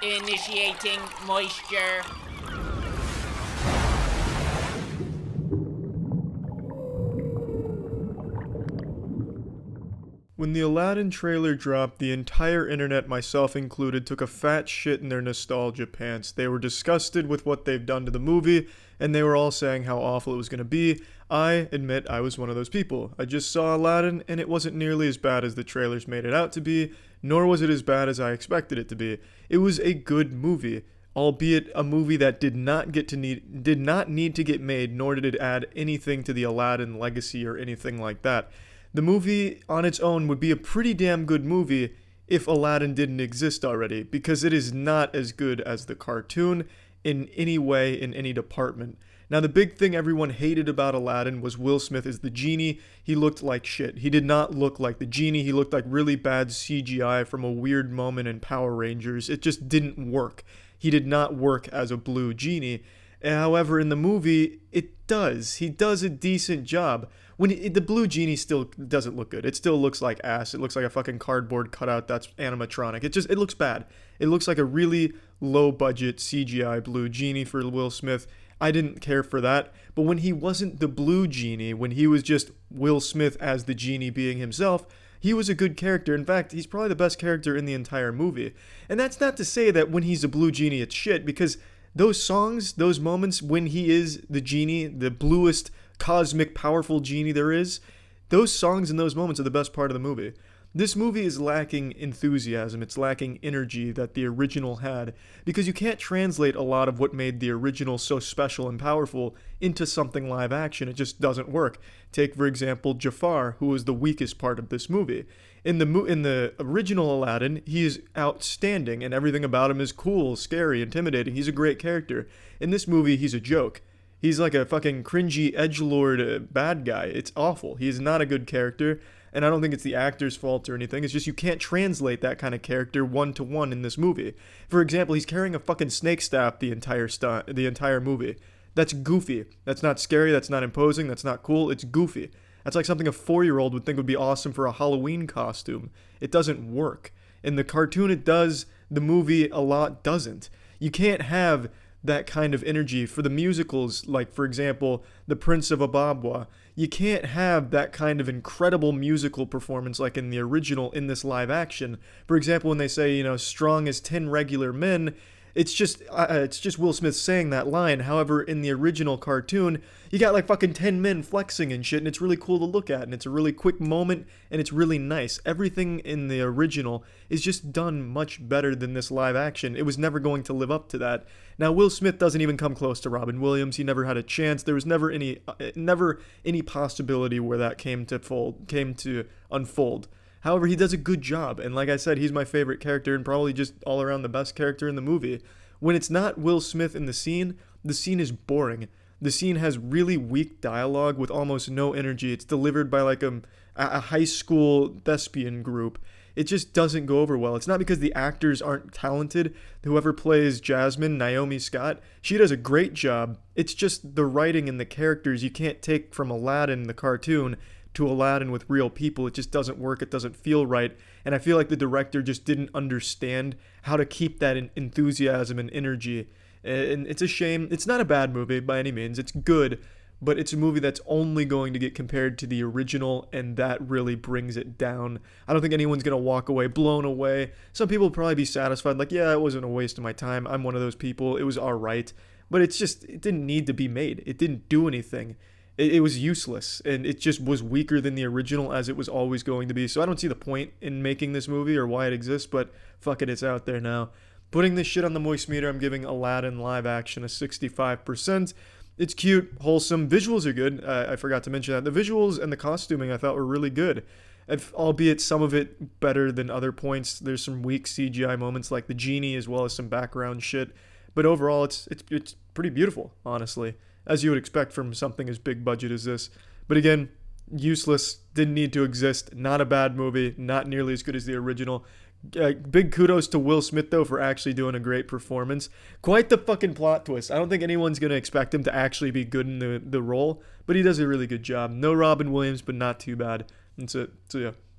Initiating moisture. When the Aladdin trailer dropped, the entire internet, myself included, took a fat shit in their nostalgia pants. They were disgusted with what they've done to the movie, and they were all saying how awful it was going to be. I admit I was one of those people. I just saw Aladdin, and it wasn't nearly as bad as the trailers made it out to be, nor was it as bad as I expected it to be. It was a good movie, albeit a movie that did not need to get made, nor did it add anything to the Aladdin legacy or anything like that. The movie on its own would be a pretty damn good movie if Aladdin didn't exist already, because it is not as good as the cartoon in any way, in any department. Now, the big thing everyone hated about Aladdin was Will Smith as the genie. He looked like shit. He did not look like the genie. He looked like really bad CGI from a weird moment in Power Rangers. It just didn't work. He did not work as a blue genie. However, in the movie, it does. He does a decent job. The blue genie still doesn't look good. It still looks like ass. It looks like a fucking cardboard cutout that's animatronic. It looks bad. It looks like a really low budget CGI blue genie for Will Smith. I didn't care for that. But when he wasn't the blue genie, when he was just Will Smith as the genie being himself, he was a good character. In fact, he's probably the best character in the entire movie. And that's not to say that when he's a blue genie, it's shit, because those songs, those moments when he is the genie, the bluest, cosmic, powerful genie there is, those songs and those moments are the best part of the movie. This movie is lacking enthusiasm, it's lacking energy that the original had, because you can't translate a lot of what made the original so special and powerful into something live action. It just doesn't work. Take, for example, Jafar, who was the weakest part of this movie. In the original Aladdin, he is outstanding, and everything about him is cool, scary, intimidating. He's a great character. In this movie, he's a joke. He's like a fucking cringy edgelord bad guy. It's awful. He's not a good character, and I don't think it's the actor's fault or anything. It's just you can't translate that kind of character one-to-one in this movie. For example, he's carrying a fucking snake staff the entire movie. That's goofy. That's not scary. That's not imposing. That's not cool. It's goofy. That's like something a 4-year-old would think would be awesome for a Halloween costume. It doesn't work. In the cartoon, it does. The movie, a lot, doesn't. You can't have that kind of energy for the musicals, like, for example, The Prince of Ababwa. You can't have that kind of incredible musical performance like in the original in this live action. For example, when they say, strong as 10 regular men, it's just Will Smith saying that line. However, in the original cartoon, you got like fucking 10 men flexing and shit, and it's really cool to look at, and it's a really quick moment, and it's really nice. Everything in the original is just done much better than this live action. It was never going to live up to that. Now, Will Smith doesn't even come close to Robin Williams. He never had a chance. There was never any possibility where that came to unfold. However, he does a good job, and like I said, he's my favorite character and probably just all around the best character in the movie. When it's not Will Smith in the scene is boring. The scene has really weak dialogue with almost no energy. It's delivered by like a high school thespian group. It just doesn't go over well. It's not because the actors aren't talented. Whoever plays Jasmine, Naomi Scott, she does a great job. It's just the writing and the characters you can't take from Aladdin, the cartoon, to Aladdin with real people. It just doesn't work. It doesn't feel right. And I feel like the director just didn't understand how to keep that enthusiasm and energy. And it's a shame. It's not a bad movie by any means. It's good, but it's a movie that's only going to get compared to the original, and that really brings it down. I don't think anyone's going to walk away blown away. Some people will probably be satisfied, like, yeah, it wasn't a waste of my time. I'm one of those people. It was all right. But it didn't need to be made. It didn't do anything. It was useless, and it just was weaker than the original, as it was always going to be. So I don't see the point in making this movie or why it exists, but fuck it, it's out there now. Putting this shit on the moist meter, I'm giving Aladdin live action a 65%. It's cute, wholesome, visuals are good. I forgot to mention that. The visuals and the costuming I thought were really good, albeit some of it better than other points. There's some weak CGI moments like the genie, as well as some background shit. But overall, it's pretty beautiful, honestly, as you would expect from something as big budget as this. But again, useless, didn't need to exist, not a bad movie, not nearly as good as the original. Big kudos to Will Smith, though, for actually doing a great performance. Quite the fucking plot twist. I don't think anyone's going to expect him to actually be good in the role, but he does a really good job. No Robin Williams, but not too bad. That's it. So yeah.